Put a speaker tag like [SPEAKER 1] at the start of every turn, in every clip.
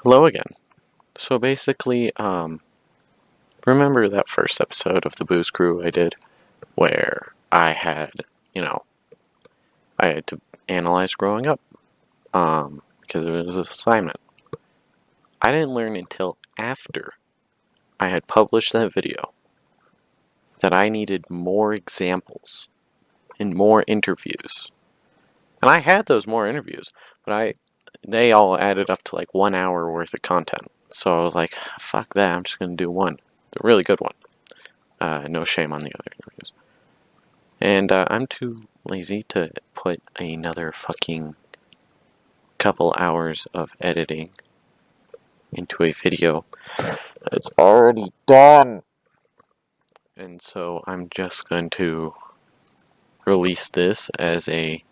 [SPEAKER 1] Hello again. So basically, remember that first episode of the Booze Crew I did where you know, I had to analyze growing up, because it was an assignment. I didn't learn until after I had published that video that I needed more examples and more interviews. And I had those more interviews, but they all added up to like 1 hour worth of content. So I was like, fuck that, I'm just gonna do one. The really good one. No shame on the other interviews. And I'm too lazy to put another fucking couple hours of editing into a video. It's already done! And so I'm just going to release this as a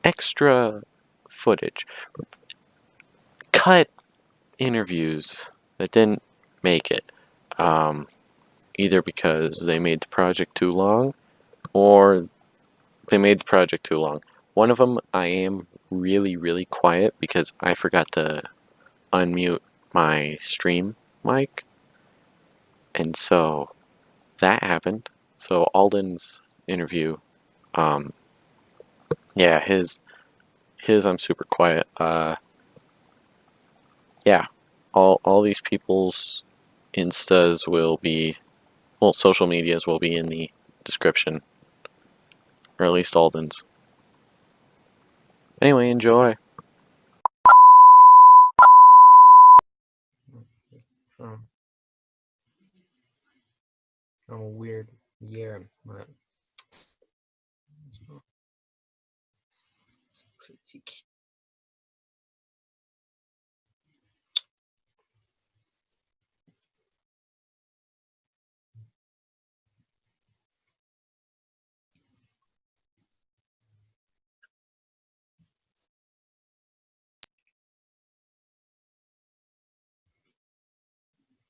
[SPEAKER 1] extra footage. Cut interviews that didn't make it. Um, Either because they made the project too long or they made the project too long. One of them I am really, really quiet because I forgot to unmute my stream mic, and so that happened. So Alden's interview, um, yeah, his I'm super quiet. Yeah, all these people's instas will be, well, social medias will be in the description, or at least Alden's. Anyway, enjoy.
[SPEAKER 2] Um, I'm a weird year, but it's critique.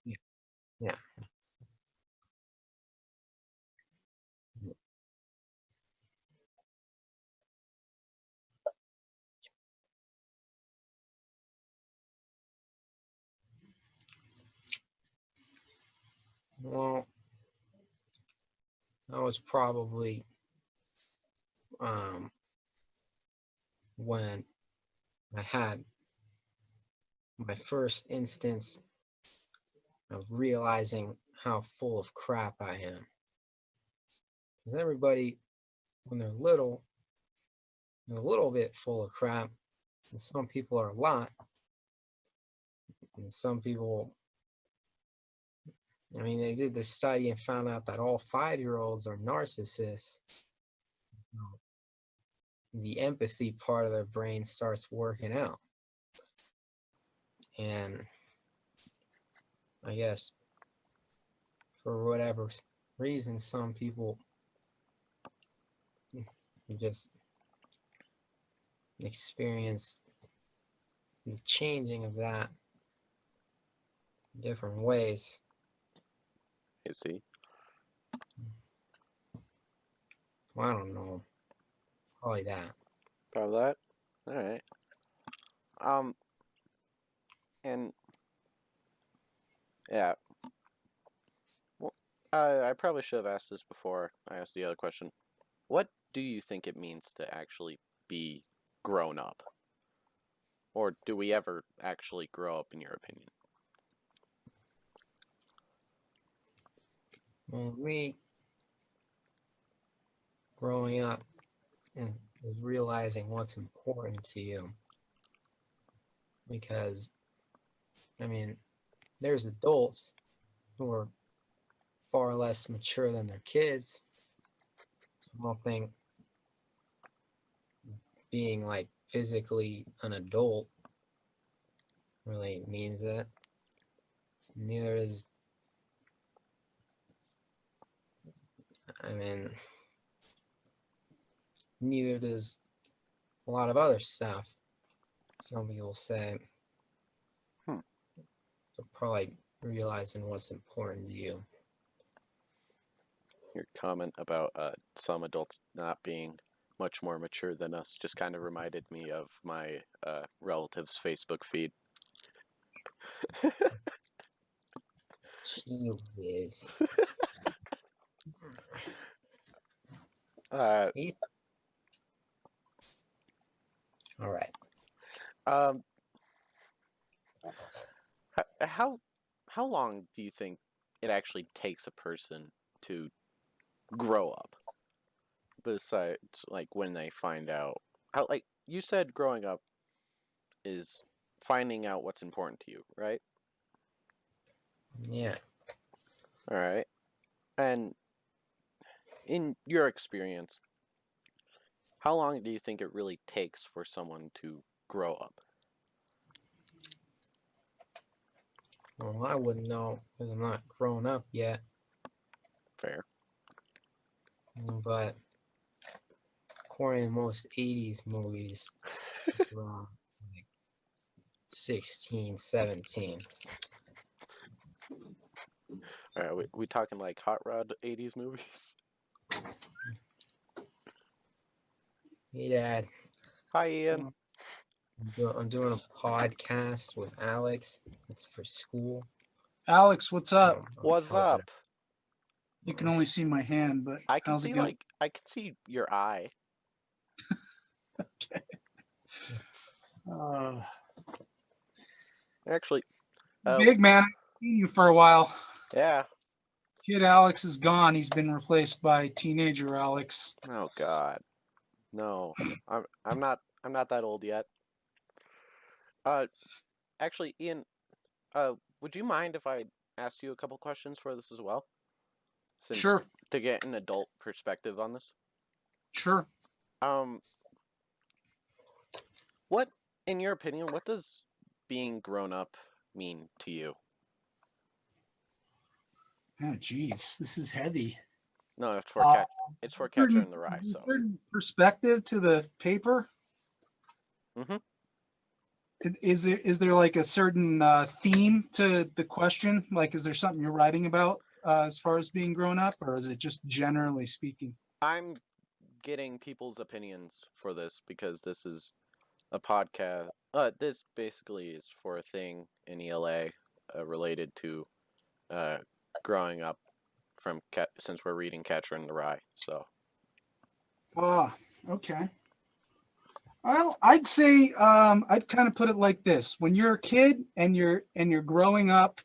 [SPEAKER 2] Yeah, yeah. Well, that was probably um, when I had my first instance of realizing how full of crap I am. Because everybody, when they're a little bit full of crap, and some people are a lot, and some people, I mean, they did this study and found out that all 5-year-olds are narcissists. The empathy part of their brain starts working out. And I guess for whatever reason, some people just experience the changing of that different ways.
[SPEAKER 1] You see,
[SPEAKER 2] Well, I don't know. Probably that.
[SPEAKER 1] probably that. All right. Um, and yeah, well, I probably should have asked this before I asked the other question. What do you think it means to actually be grown up? Or do we ever actually grow up, in your opinion?
[SPEAKER 2] Well, me growing up and was realizing what's important to you because, I mean, there's adults who are far less mature than their kids. So I don't think being like physically an adult really means that. Neither is, I mean, neither does a lot of other stuff. Some people say,
[SPEAKER 1] Hmm.
[SPEAKER 2] so probably realizing what's important to you.
[SPEAKER 1] Your comment about some adults not being much more mature than us just kind of reminded me of my relative's Facebook feed.
[SPEAKER 2] Gee whiz.
[SPEAKER 1] Uh,
[SPEAKER 2] He- All right.
[SPEAKER 1] um, how long do you think it actually takes a person to grow up? Besides, like when they find out how, like you said, growing up is finding out what's important to you, right?
[SPEAKER 2] Yeah.
[SPEAKER 1] All right. And in your experience, how long do you think it really takes for someone to grow up?
[SPEAKER 2] Well, I wouldn't know because I'm not grown up yet.
[SPEAKER 1] Fair.
[SPEAKER 2] But according to most 80s movies, it's around like 16, 17.
[SPEAKER 1] All right, we talking like hot rod 80s movies?
[SPEAKER 2] Hey, Dad.
[SPEAKER 1] Hi, Ian.
[SPEAKER 2] I'm doing a podcast with Alex. It's for school.
[SPEAKER 3] Alex, what's up?
[SPEAKER 1] What's up?
[SPEAKER 3] You can only see my hand, but
[SPEAKER 1] I can
[SPEAKER 3] how's it
[SPEAKER 1] see
[SPEAKER 3] going?
[SPEAKER 1] I can see your eye.
[SPEAKER 3] Uh,
[SPEAKER 1] Actually,
[SPEAKER 3] big man, I've seen you for a while.
[SPEAKER 1] yeah.
[SPEAKER 3] Kid Alex is gone. He's been replaced by teenager Alex.
[SPEAKER 1] Oh God, no. I'm not that old yet. Uh, actually, Ian, would you mind if I asked you a couple questions for this as well? Since
[SPEAKER 3] Sure,
[SPEAKER 1] to get an adult perspective on this.
[SPEAKER 3] sure.
[SPEAKER 1] Um, what, in your opinion, what does being grown up mean to you?
[SPEAKER 3] Oh, geez, this is heavy.
[SPEAKER 1] No, it's for
[SPEAKER 3] Uh,
[SPEAKER 1] it's for Catcher
[SPEAKER 3] certain,
[SPEAKER 1] in the Rye. So,
[SPEAKER 3] certain perspective to the paper.
[SPEAKER 1] mm-hmm.
[SPEAKER 3] Is there like a certain theme to the question? Like, is there something you're writing about as far as being grown up, or is it just generally speaking?
[SPEAKER 1] I'm getting people's opinions for this because this is a podcast. This basically is for a thing in ELA related to uh, growing up from since we're reading Catcher in the Rye. So,
[SPEAKER 3] Ah, okay. Well, I'd say I'd kind of put it like this: when you're a kid and you're growing up,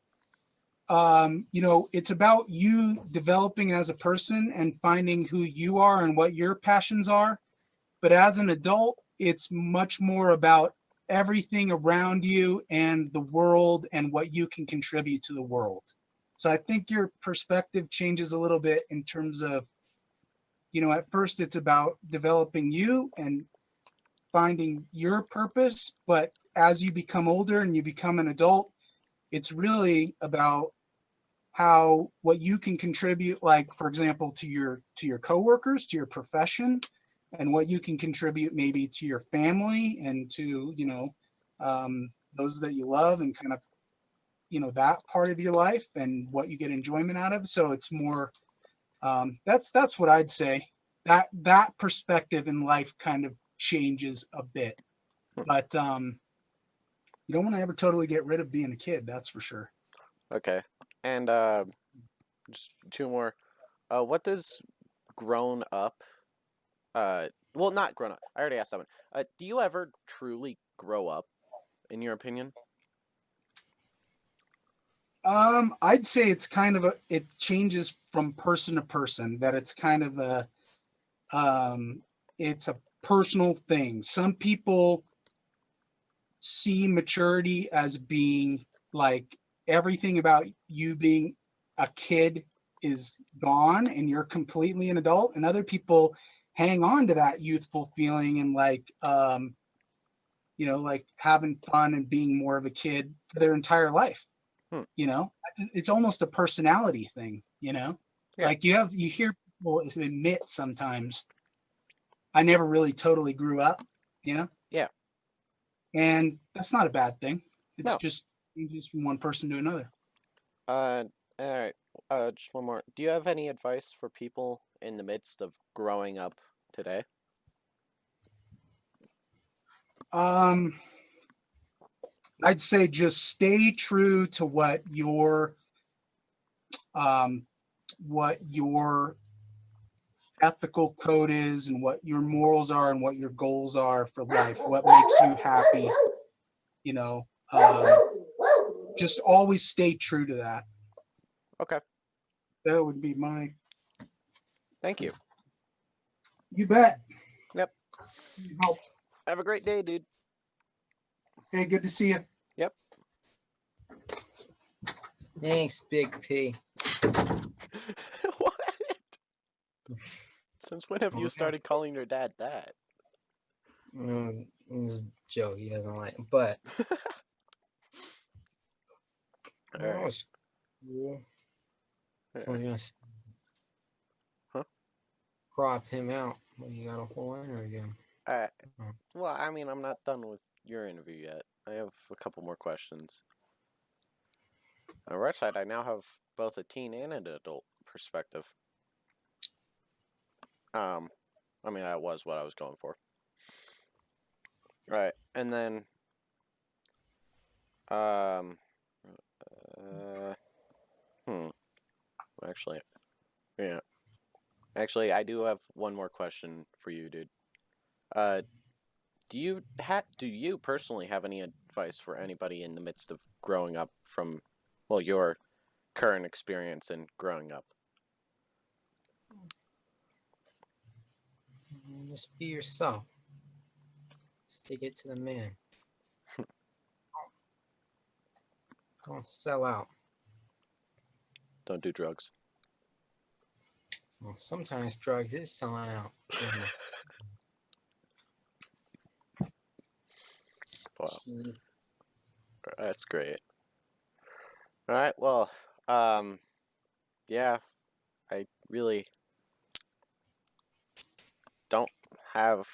[SPEAKER 3] it's about you developing as a person and finding who you are and what your passions are. But as an adult, it's much more about everything around you and the world and what you can contribute to the world. So I think your perspective changes a little bit in terms of, at first it's about developing you and finding your purpose, but as you become older and you become an adult, it's really about how what you can contribute, like for example to your coworkers, to your profession, and what you can contribute maybe to your family and to those that you love, and kind of that part of your life and what you get enjoyment out of. So it's more that's what I'd say. That perspective in life kind of changes a bit, but you don't want to ever totally get rid of being a kid, that's for sure.
[SPEAKER 1] okay. And just two more. What does grown up? Well, not grown up. I already asked that one. Do you ever truly grow up, in your opinion?
[SPEAKER 3] I'd say it's kind of it changes from person to person, that it's kind of um, it's a personal thing. Some people see maturity as being like everything about you being a kid is gone and you're completely an adult, and other people hang on to that youthful feeling and like having fun and being more of a kid for their entire life.
[SPEAKER 1] Hmm.
[SPEAKER 3] It's almost a personality thing.
[SPEAKER 1] Yeah.
[SPEAKER 3] Like you hear people admit sometimes, I never really totally grew up.
[SPEAKER 1] Yeah.
[SPEAKER 3] And that's not a bad thing. It's
[SPEAKER 1] No.
[SPEAKER 3] just changes from one person to another.
[SPEAKER 1] All right. Just one more. Do you have any advice for people in the midst of growing up today?
[SPEAKER 3] Um, I'd say just stay true to what your ethical code is and what your morals are and what your goals are for life, what makes you happy, you know. Just always stay true to that.
[SPEAKER 1] Okay.
[SPEAKER 3] That would be my.
[SPEAKER 1] Thank you.
[SPEAKER 3] You bet.
[SPEAKER 1] Yep.
[SPEAKER 3] It helps.
[SPEAKER 1] Have a great day, dude.
[SPEAKER 3] Hey, good to see you.
[SPEAKER 1] Yep.
[SPEAKER 2] Thanks, Big P.
[SPEAKER 1] What? Since when have you started calling your dad that?
[SPEAKER 2] This is a joke. He doesn't like, but
[SPEAKER 1] All
[SPEAKER 2] that
[SPEAKER 1] right.
[SPEAKER 2] was cool. I was gonna
[SPEAKER 1] Huh?
[SPEAKER 2] crop him out. Well, you got a whole interview.
[SPEAKER 1] Well, I mean, I'm not done with your interview yet. I have a couple more questions. On the right side, I now have both a teen and an adult perspective. I mean, that was what I was going for. Right, and then, actually, yeah. Actually, I do have one more question for you, dude. Do you personally have any advice for anybody in the midst of growing up from, well, your current experience in growing up?
[SPEAKER 2] Just be yourself. Stick it to the man. Don't sell out.
[SPEAKER 1] Don't do drugs.
[SPEAKER 2] Well, sometimes drugs is selling out.
[SPEAKER 1] Wow, that's great. All right, well, yeah, I really don't have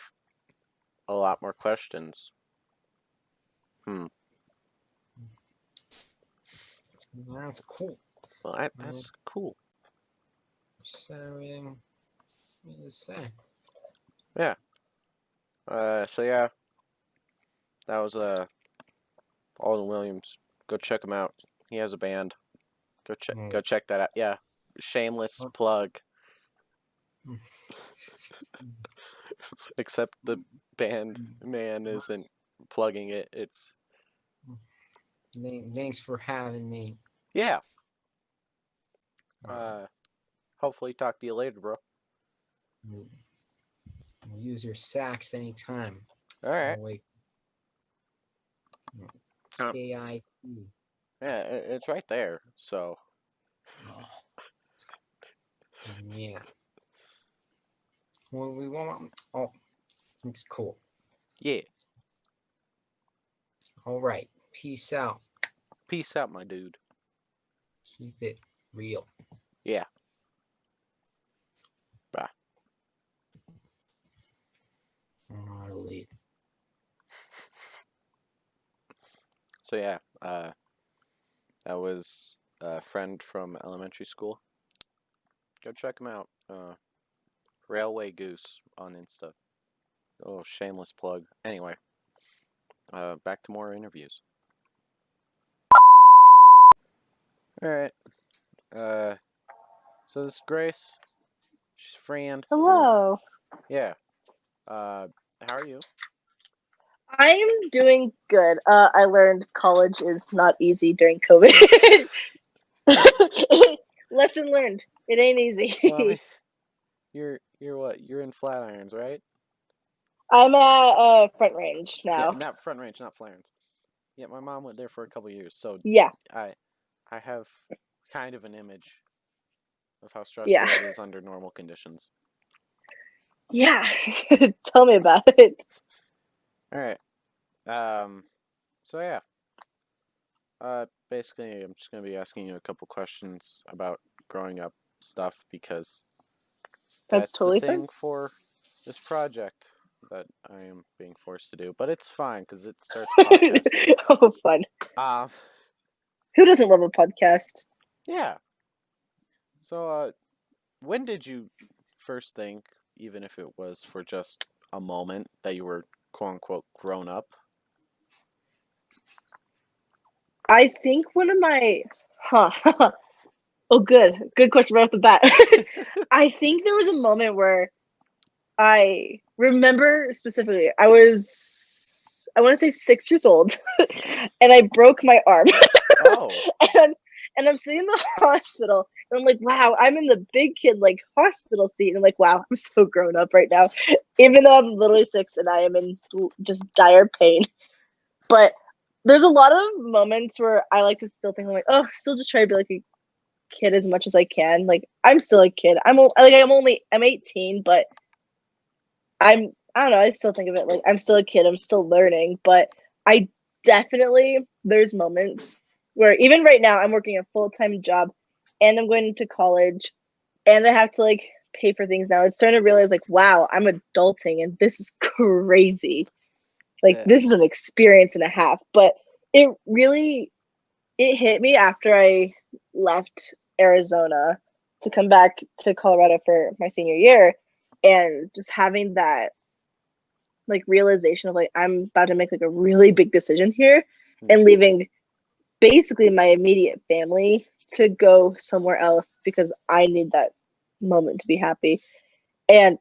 [SPEAKER 1] a lot more questions.
[SPEAKER 2] That's cool.
[SPEAKER 1] Well, that's cool.
[SPEAKER 2] Just said everything you need to say.
[SPEAKER 1] Yeah. So yeah, that was Alden Williams. Go check him out. He has a band. Go check that out. Yeah, shameless plug. Except the band man isn't plugging it. It's
[SPEAKER 2] Thanks for having me.
[SPEAKER 1] yeah. Hopefully talk to you later, bro.
[SPEAKER 2] We'll use your sax anytime.
[SPEAKER 1] All right.
[SPEAKER 2] Wait. KIT.
[SPEAKER 1] Yeah, it's right there. So.
[SPEAKER 2] Yeah. Well, we want. Oh, it's cool.
[SPEAKER 1] Yeah.
[SPEAKER 2] All right. Peace out.
[SPEAKER 1] Peace out, my dude.
[SPEAKER 2] Keep it real.
[SPEAKER 1] Yeah. Bye.
[SPEAKER 2] I don't know how to leave.
[SPEAKER 1] So yeah, that was a friend from elementary school. Go check him out. Railway Goose on Insta. Oh, shameless plug. Anyway, back to more interviews. All right. So this is Grace. She's a friend.
[SPEAKER 4] Hello.
[SPEAKER 1] Yeah. How are you?
[SPEAKER 4] I'm doing good. I learned college is not easy during COVID. Lesson learned. It ain't easy.
[SPEAKER 1] Well, I mean, you're what? You're in Flatirons, right?
[SPEAKER 4] I'm at Front Range
[SPEAKER 1] Yeah,
[SPEAKER 4] now.
[SPEAKER 1] not Front Range, not Flatirons. Yeah, my mom went there for a couple years, so
[SPEAKER 4] Yeah.
[SPEAKER 1] I have kind of an image of how stressful
[SPEAKER 4] Yeah.
[SPEAKER 1] it is under normal conditions.
[SPEAKER 4] Yeah. Tell me about it.
[SPEAKER 1] All right. So yeah. Basically, I'm just gonna be asking you a couple questions about growing up stuff because
[SPEAKER 4] That's totally
[SPEAKER 1] the
[SPEAKER 4] fine.
[SPEAKER 1] thing for this project that I am being forced to do. But it's fine because it starts a podcast.
[SPEAKER 4] Oh, fun.
[SPEAKER 1] Um,
[SPEAKER 4] Who doesn't love a podcast?
[SPEAKER 1] yeah. So, when did you first think, even if it was for just a moment, that you were quote unquote grown up?
[SPEAKER 4] I think one of my oh good question right off the bat. I think there was a moment where I remember specifically I want to say 6 years old and I broke my arm.
[SPEAKER 1] Oh,
[SPEAKER 4] and and I'm sitting in the hospital and I'm like, wow, I'm in the big kid like hospital seat. And I'm like, wow, I'm so grown up right now. Even though I'm literally 6 and I am in just dire pain. But there's a lot of moments where I like to still think I'm like, oh, still just try to be like a kid as much as I can. Like I'm still a kid. I'm 18, but I don't know, I still think of it like I'm still a kid, I'm still learning, but I definitely there's moments where even right now I'm working a full-time job and I'm going to college and I have to like pay for things now. It's starting to realize like, wow, I'm adulting and this is crazy. Like
[SPEAKER 1] yeah.
[SPEAKER 4] this is an experience and a half. But it really it hit me after I left Arizona to come back to Colorado for my senior year and just having that like realization of like I'm about to make like a really big decision here and leaving basically my immediate family to go somewhere else because I need that moment to be happy. And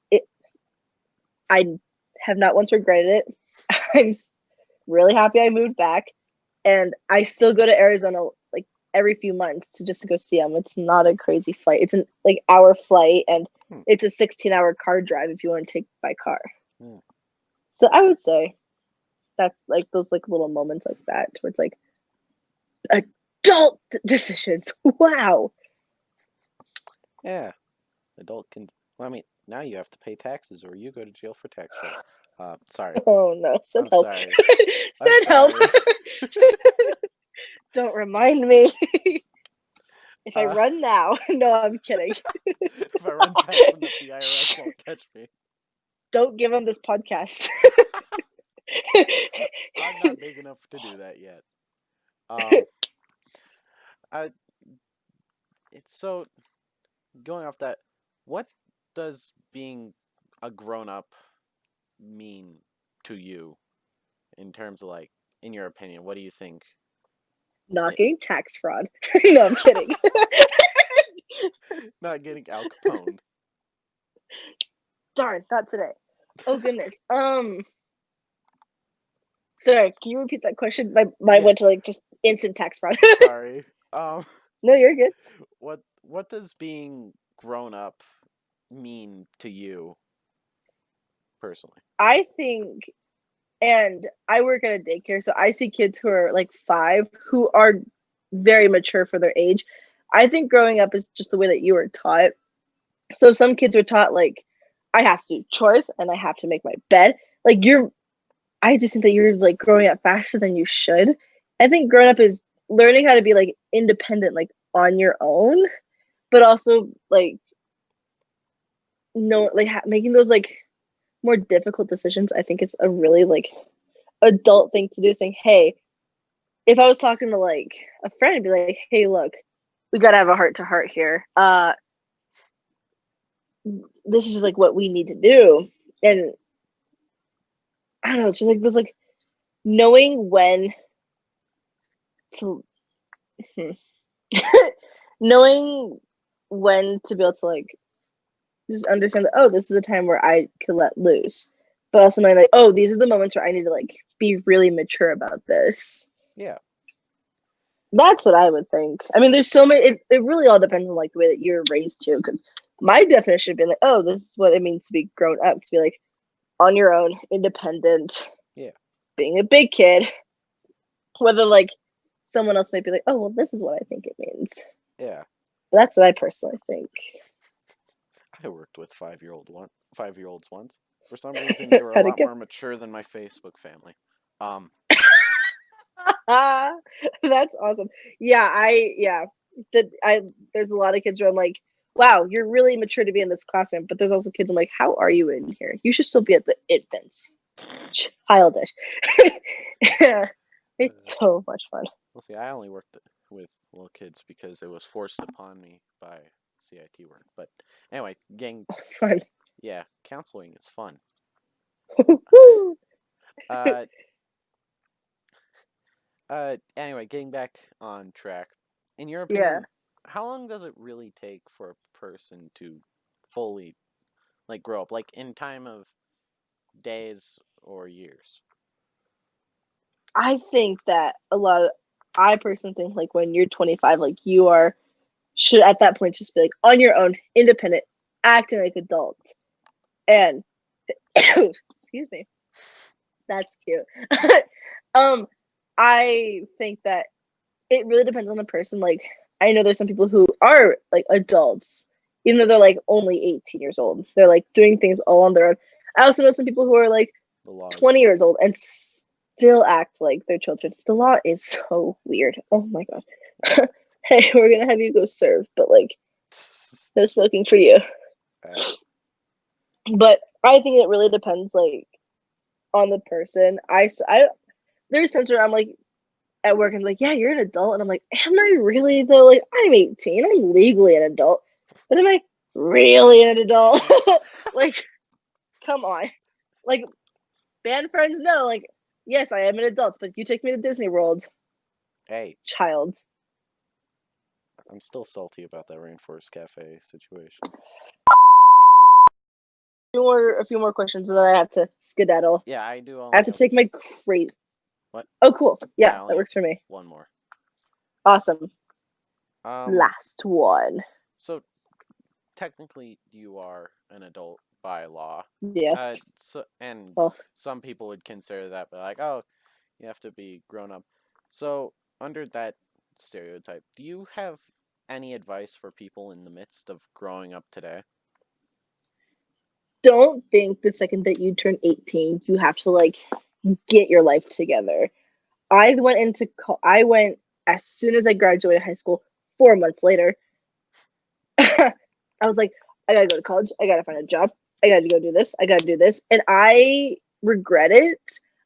[SPEAKER 4] I have not once regretted it. I'm really happy I moved back and I still go to Arizona like every few months to just to go see them. It's not a crazy flight. It's an like hour flight and it's a 16-hour car drive if you want to take by car. So I would say that's like those like little moments like that towards like adult decisions. Wow.
[SPEAKER 1] Yeah. Adult can. Well, I mean, now you have to pay taxes, or you go to jail for tax fraud. Sorry.
[SPEAKER 4] Oh no. Send
[SPEAKER 1] I'm
[SPEAKER 4] help.
[SPEAKER 1] sorry.
[SPEAKER 4] Send help. Don't remind me. If I run now, no, I'm kidding.
[SPEAKER 1] If I run fast enough, the IRS won't catch me.
[SPEAKER 4] Don't give them this podcast.
[SPEAKER 1] I'm not big enough to do that yet. So going off that, what does being a grown up mean to you in terms of like, in your opinion, what do you think?
[SPEAKER 4] Not getting tax fraud. No, I'm kidding.
[SPEAKER 1] Not getting Al Capone.
[SPEAKER 4] Darn, not today. Oh goodness. Sorry, can you repeat that question? My mind went to like just instant tax fraud.
[SPEAKER 1] Sorry.
[SPEAKER 4] No, you're good.
[SPEAKER 1] What does being grown up mean to you personally?
[SPEAKER 4] I think, and I work at a daycare, so I see kids who are like 5 who are very mature for their age. I think growing up is just the way that you were taught. So some kids are taught like, I have to do chores and I have to make my bed. Like I just think that you're like growing up faster than you should. I think growing up is learning how to be like independent, like on your own, but also like no, like making those like more difficult decisions. I think is a really like adult thing to do. Saying, hey, if I was talking to like a friend, I'd be like, hey, look, we gotta have a heart to heart here. This is just like what we need to do, and I don't know. It's just like there's like knowing when to knowing when to be able to like just understand that, oh, this is a time where I could let loose, but also knowing like, oh, these are the moments where I need to like be really mature about this.
[SPEAKER 1] Yeah.
[SPEAKER 4] That's what I would think. I mean, there's so many. It really all depends on like the way that you're raised too. Because my definition would be like, oh, this is what it means to be grown up, to be like on your own, independent.
[SPEAKER 1] Yeah.
[SPEAKER 4] Being a big kid. Whether like someone else might be like, oh, well, this is what I think it means.
[SPEAKER 1] Yeah.
[SPEAKER 4] That's what I personally think.
[SPEAKER 1] I worked with 5-year-olds once. For some reason, they were a lot more mature than my Facebook family.
[SPEAKER 4] That's awesome. Yeah. There's a lot of kids where I'm like, wow, you're really mature to be in this classroom. But there's also kids I'm like, how are you in here? You should still be at the infants. Childish. Yeah. It's so much fun.
[SPEAKER 1] Well, see, I only worked with little kids because it was forced upon me by CIT work. But anyway,
[SPEAKER 4] Fun.
[SPEAKER 1] Yeah, counseling is fun. Anyway, getting back on track. In your
[SPEAKER 4] Yeah.
[SPEAKER 1] opinion, how long does it really take for a person to fully like grow up? Like in time of days or years?
[SPEAKER 4] I think that I personally think like when you're 25, like you are should at that point just be like on your own, independent, acting like adult. And excuse me, that's cute. um, I think that it really depends on the person. Like I know there's some people who are like adults, even though they're like only 18 years old. They're like doing things all on their own. I also know some people who are like
[SPEAKER 1] The laws.
[SPEAKER 4] 20 years old and still act like they're children. The law is so weird. Oh my god. Hey, we're gonna have you go serve, but like no smoking for you. But I think it really depends like on the person. There's times where I'm like at work and like, yeah, you're an adult, and I'm like, am I really though? Like I'm 18, I'm legally an adult, but am I really an adult? Like, come on. Like band friends know, like, yes, I am an adult, but you take me to Disney World,
[SPEAKER 1] Hey,
[SPEAKER 4] child.
[SPEAKER 1] I'm still salty about that Rainforest Cafe situation.
[SPEAKER 4] A few more questions, and then I have to skedaddle.
[SPEAKER 1] Yeah, I do only
[SPEAKER 4] I have to take my crate.
[SPEAKER 1] What?
[SPEAKER 4] Oh, cool.
[SPEAKER 1] I
[SPEAKER 4] Yeah,
[SPEAKER 1] only
[SPEAKER 4] that
[SPEAKER 1] have
[SPEAKER 4] works for me.
[SPEAKER 1] one more.
[SPEAKER 4] Awesome.
[SPEAKER 1] Um,
[SPEAKER 4] Last one.
[SPEAKER 1] So technically, you are an adult by law.
[SPEAKER 4] Yes.
[SPEAKER 1] And
[SPEAKER 4] Well,
[SPEAKER 1] some people would consider that, but like, oh, you have to be grown up. So under that stereotype, do you have any advice for people in the midst of growing up today?
[SPEAKER 4] don't think the second that you turn 18, you have to like get your life together. I went as soon as I graduated high school. 4 months later, I was like, I gotta go to college. I gotta find a job. I gotta go do this. I gotta do this, and I regret it.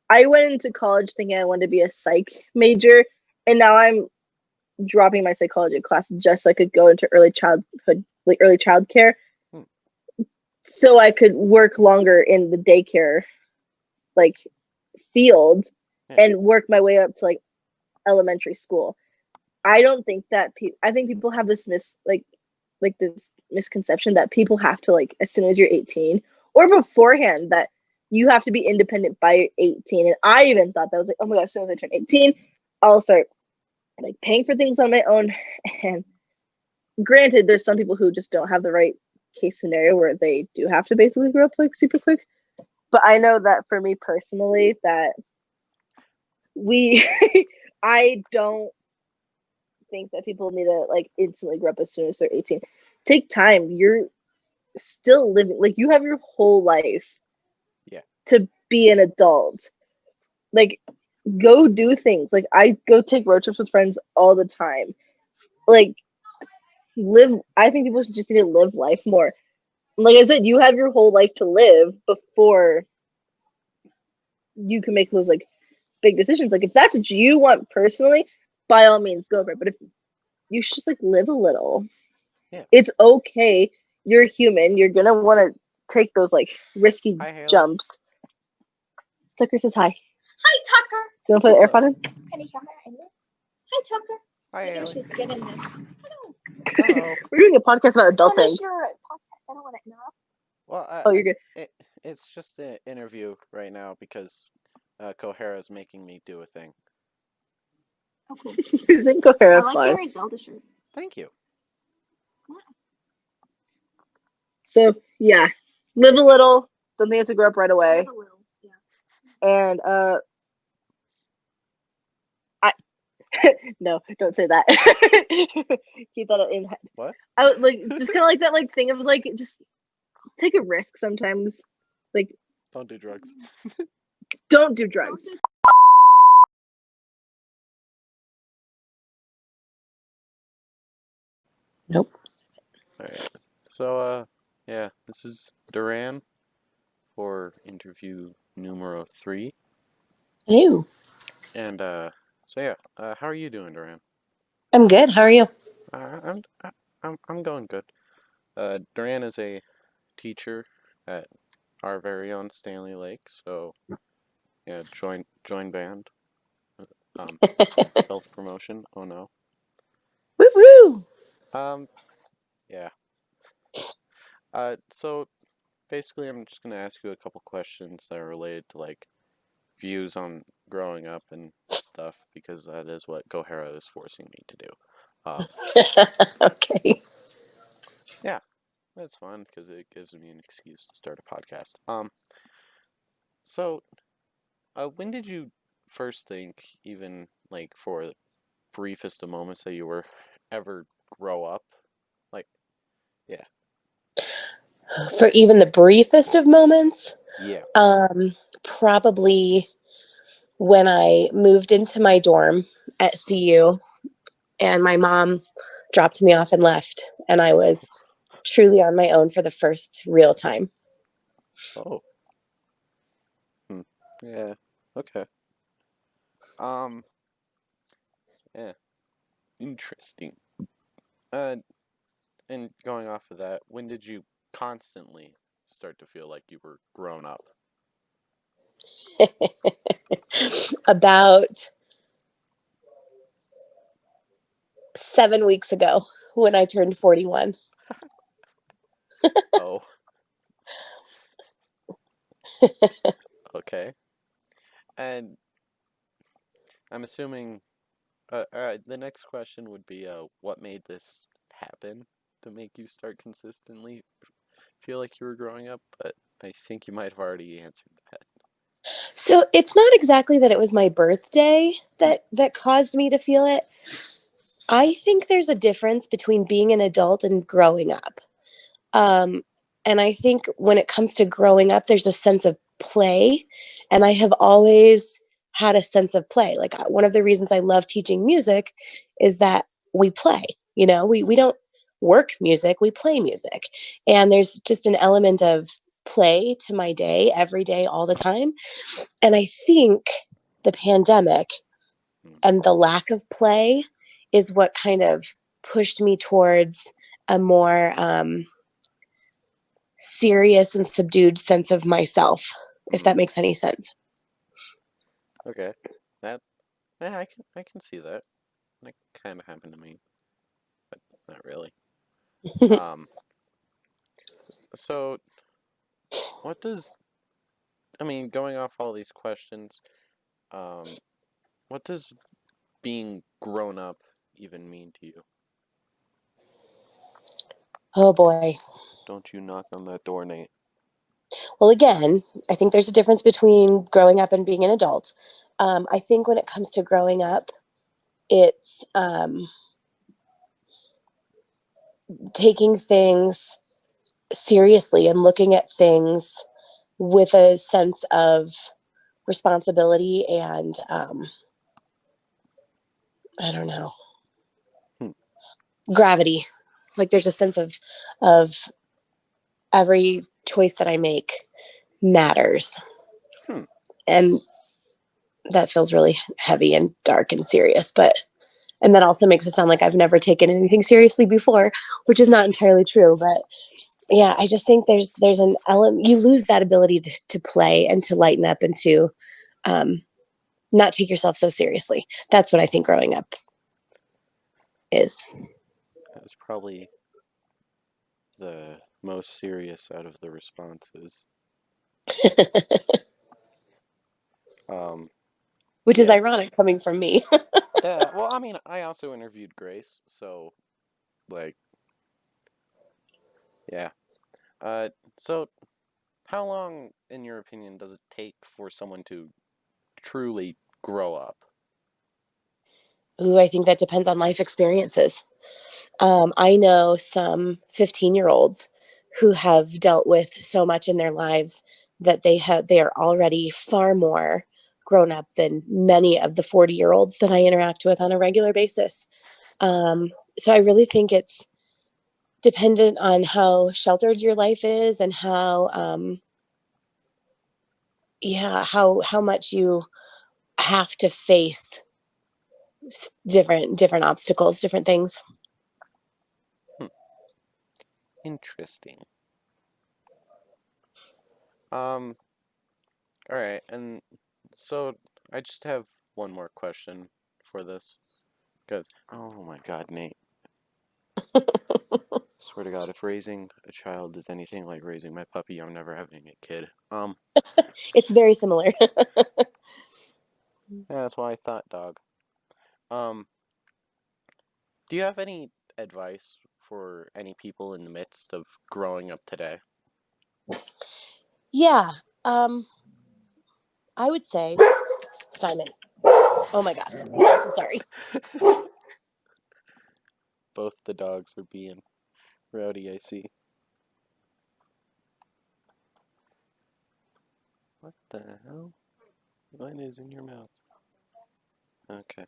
[SPEAKER 4] I went into college thinking I wanted to be a psych major, and now I'm dropping my psychology class just so I could go into early child care,
[SPEAKER 1] Hmm.
[SPEAKER 4] so I could work longer in the daycare like field
[SPEAKER 1] Yeah.
[SPEAKER 4] and work my way up to like elementary school. I don't think that I think people have this this misconception that people have to like as soon as you're 18 or beforehand that you have to be independent by 18. And I even thought that was like, oh my gosh, as soon as I turn 18, I'll start like paying for things on my own. And granted, there's some people who just don't have the right case scenario where they do have to basically grow up like super quick. But I know that for me personally, that we I don't think that people need to like instantly grow up as soon as they're 18. Take time. You're still living, like you have your whole life to be an adult. Like go do things. Like I go take road trips with friends all the time. Like I think people should just need to live life more. Like I said, you have your whole life to live before you can make those like big decisions. Like if that's what you want personally, by all means go for it. But if you should just like live a little.
[SPEAKER 1] Yeah.
[SPEAKER 4] It's okay. You're human. You're gonna want to take those like risky jumps. Tucker says hi.
[SPEAKER 5] Hi, Tucker.
[SPEAKER 4] Do you want to put an AirPod in?
[SPEAKER 5] Can you hear my idea? Hi, Tucker.
[SPEAKER 1] Hi,
[SPEAKER 5] Maybe I
[SPEAKER 1] Allie.
[SPEAKER 5] should get in this. Hello.
[SPEAKER 1] Hello.
[SPEAKER 4] We're doing a podcast about adulting.
[SPEAKER 5] Finish your podcast. I don't want to interrupt.
[SPEAKER 1] Well,
[SPEAKER 4] Oh, you're good.
[SPEAKER 1] It's just an interview right now because Kohara's making me do a thing.
[SPEAKER 5] Oh, cool.
[SPEAKER 4] Isn't
[SPEAKER 5] I
[SPEAKER 4] Kohara
[SPEAKER 5] like
[SPEAKER 4] fun?
[SPEAKER 5] your Zelda shirt.
[SPEAKER 1] Thank you.
[SPEAKER 4] So yeah, live a little. Don't think it's to grow up right away.
[SPEAKER 5] Live a little. Yeah.
[SPEAKER 4] And I no, don't say that. Keep that in head.
[SPEAKER 1] What?
[SPEAKER 4] I would like just kind of like that like thing of like just take a risk sometimes. Like
[SPEAKER 1] Don't do drugs.
[SPEAKER 4] don't do drugs. Nope.
[SPEAKER 1] Alright. So, yeah, this is Duran for interview numero 3.
[SPEAKER 6] Hello.
[SPEAKER 1] And, so yeah, how are you doing, Duran?
[SPEAKER 6] I'm good. How are you?
[SPEAKER 1] I'm going good. Duran is a teacher at our very own Stanley Lake, so yeah, join band. Self-promotion. Oh no.
[SPEAKER 6] Woo woo!
[SPEAKER 1] Yeah. So basically, I'm just gonna ask you a couple questions that are related to like views on growing up and stuff because that is what Gohara is forcing me to do. Um,
[SPEAKER 6] Okay.
[SPEAKER 1] yeah, that's fun because it gives me an excuse to start a podcast. So when did you first think, even like for the briefest of moments, that you were ever grow up? Like, yeah,
[SPEAKER 6] For even the briefest of moments,
[SPEAKER 1] yeah.
[SPEAKER 6] probably when I moved into my dorm at CU and my mom dropped me off and left, and I was truly on my own for the first real time.
[SPEAKER 1] Oh, hmm. Yeah. Okay. Um, yeah. Interesting. Uh, and going off of that, when did you constantly start to feel like you were grown up?
[SPEAKER 6] About 7 weeks ago when I turned 41.
[SPEAKER 1] Oh, okay. And I'm assuming all right, the next question would be what made this happen to make you start consistently feel like you were growing up, but I think you might have already answered that.
[SPEAKER 6] So it's not exactly that it was my birthday
[SPEAKER 1] Hmm.
[SPEAKER 6] that caused me to feel it. I think there's a difference between being an adult and growing up. Um, and I think when it comes to growing up, there's a sense of play. And I have always had a sense of play. Like one of the reasons I love teaching music is that we play. We don't work music, we play music. And there's just an element of play to my day every day, all the time. And I think the pandemic
[SPEAKER 1] Hmm.
[SPEAKER 6] and the lack of play is what kind of pushed me towards a more serious and subdued sense of myself, if
[SPEAKER 1] Hmm.
[SPEAKER 6] that makes any sense.
[SPEAKER 1] Okay. That yeah, I can see that. That kind of happened to me, but not really. Um, so what does I mean, going off all these questions, um, what does being grown up even mean to you?
[SPEAKER 6] Oh boy.
[SPEAKER 1] Don't you knock on that door, Nate.
[SPEAKER 6] Well, again, I think there's a difference between growing up and being an adult. I think when it comes to growing up, it's taking things seriously and looking at things with a sense of responsibility and I don't know,
[SPEAKER 1] Hmm.
[SPEAKER 6] gravity. Like there's a sense of every choice that I make matters.
[SPEAKER 1] Hmm.
[SPEAKER 6] And that feels really heavy and dark and serious, and that also makes it sound like I've never taken anything seriously before, which is not entirely true. But yeah, I just think there's an element, you lose that ability to play and to lighten up and to um, not take yourself so seriously. That's what I think growing up is.
[SPEAKER 1] That's probably the most serious out of the responses. Um,
[SPEAKER 6] Which is
[SPEAKER 1] yeah.
[SPEAKER 6] ironic coming from me.
[SPEAKER 1] Yeah, well, I mean, I also interviewed Grace, so like, yeah. Uh, so how long, in your opinion, does it take for someone to truly grow up?
[SPEAKER 6] Ooh, I think that depends on life experiences. I know some 15-year-olds who have dealt with so much in their lives that they are already far more grown up than many of the 40-year-olds that I interact with on a regular basis. So I really think it's dependent on how sheltered your life is and how how much you have to face different obstacles, different things.
[SPEAKER 1] Hmm. Interesting. Um, all right, and so I just have one more question for this. Because, oh my god, Nate. Swear to God, if raising a child is anything like raising my puppy, I'm never having a kid.
[SPEAKER 6] It's very similar.
[SPEAKER 1] Yeah, that's why I thought dog. Do you have any advice for any people in the midst of growing up today?
[SPEAKER 6] Yeah. I would say, Simon. Oh my God. I'm so sorry.
[SPEAKER 1] Both the dogs are being rowdy, I see. What the hell? What is in your mouth? Okay.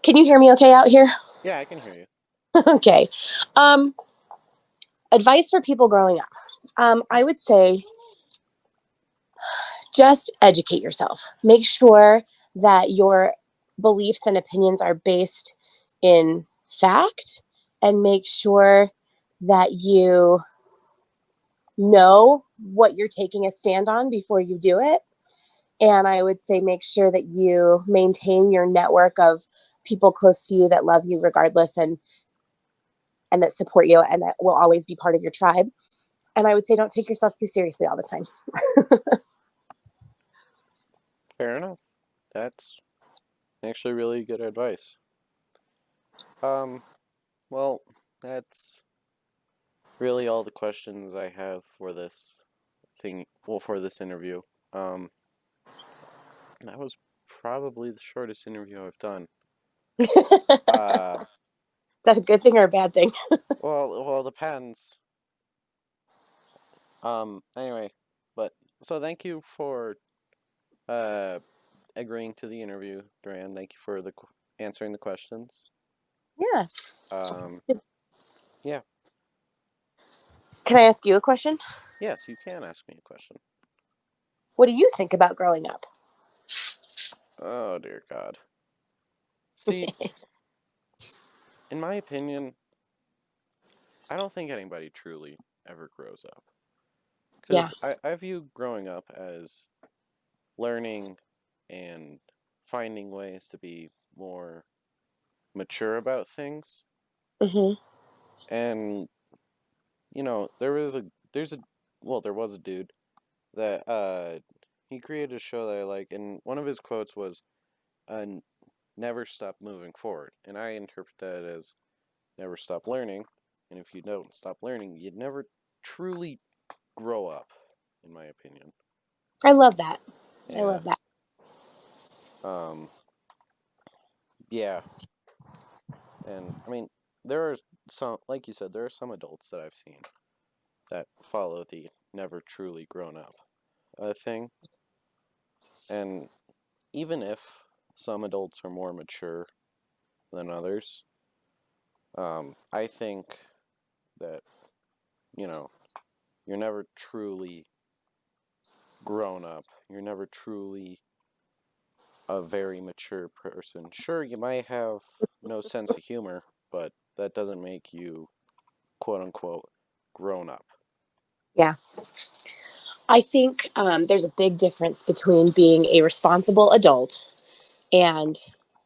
[SPEAKER 6] Can you hear me okay out here?
[SPEAKER 1] Yeah, I can hear you.
[SPEAKER 6] Okay. Advice for people growing up. I would say just educate yourself. Make sure that your beliefs and opinions are based in fact, and make sure that you know what you're taking a stand on before you do it. And I would say make sure that you maintain your network of people close to you that love you regardless, and that support you and that will always be part of your tribe. And I would say don't take yourself too seriously all the time.
[SPEAKER 1] Fair enough. That's actually really good advice. Well, that's really all the questions I have for this thing, well, for this interview. That was probably the shortest interview I've done.
[SPEAKER 6] Is that a good thing or a bad thing?
[SPEAKER 1] Well, it depends. Anyway, but so thank you for agreeing to the interview, Duran. Thank you for answering the questions.
[SPEAKER 6] Yeah.
[SPEAKER 1] Yeah.
[SPEAKER 6] Can I ask you a question?
[SPEAKER 1] Yes, you can ask me a question.
[SPEAKER 6] What do you think about growing up?
[SPEAKER 1] Oh dear God. See, in my opinion, I don't think anybody truly ever grows up.
[SPEAKER 6] Yeah.
[SPEAKER 1] Because I view growing up as learning and finding ways to be more mature about things.
[SPEAKER 6] Mm-hmm.
[SPEAKER 1] And there was a dude that he created a show that I like, and one of his quotes was never stop moving forward. And I interpret that as never stop learning. And if you don't stop learning, you'd never truly grow up, in my opinion.
[SPEAKER 6] I love that.
[SPEAKER 1] Yeah.
[SPEAKER 6] I love that.
[SPEAKER 1] Yeah. And I mean, there are some, like you said, there are some adults that I've seen that follow the never truly grown up thing. And even if some adults are more mature than others, I think that, you're never truly grown up. You're never truly a very mature person. Sure, you might have no sense of humor, but that doesn't make you, quote unquote, grown up.
[SPEAKER 6] Yeah. I think there's a big difference between being a responsible adult and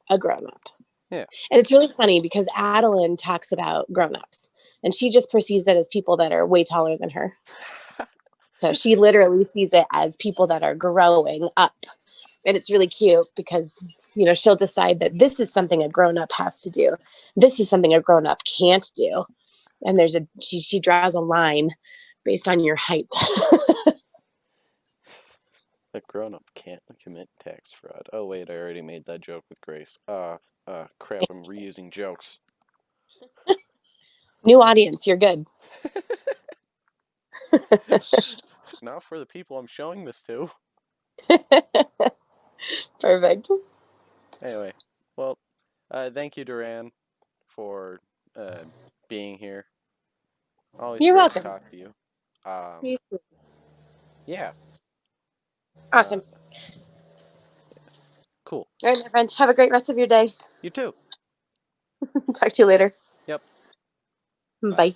[SPEAKER 6] a grown-up.
[SPEAKER 1] Yeah.
[SPEAKER 6] And it's really funny because Adeline talks about grown-ups, and she just perceives it as people that are way taller than her. So she literally sees it as people that are growing up. And it's really cute because, she'll decide that this is something a grown-up has to do. This is something a grown-up can't do. And she draws a line based on your height.
[SPEAKER 1] A grown-up can't commit tax fraud. Oh wait, I already made that joke with Grace. Crap, I'm reusing jokes.
[SPEAKER 6] New audience, you're good.
[SPEAKER 1] Not for the people I'm showing this to.
[SPEAKER 6] Perfect.
[SPEAKER 1] Anyway, well, thank you, Duran, for being here. Always
[SPEAKER 6] You're
[SPEAKER 1] great
[SPEAKER 6] welcome.
[SPEAKER 1] to talk to you. Yeah.
[SPEAKER 6] Awesome.
[SPEAKER 1] Cool.
[SPEAKER 6] All right, my friend. Have a great rest of your day.
[SPEAKER 1] You too.
[SPEAKER 6] Talk to you later.
[SPEAKER 1] Yep.
[SPEAKER 6] Bye.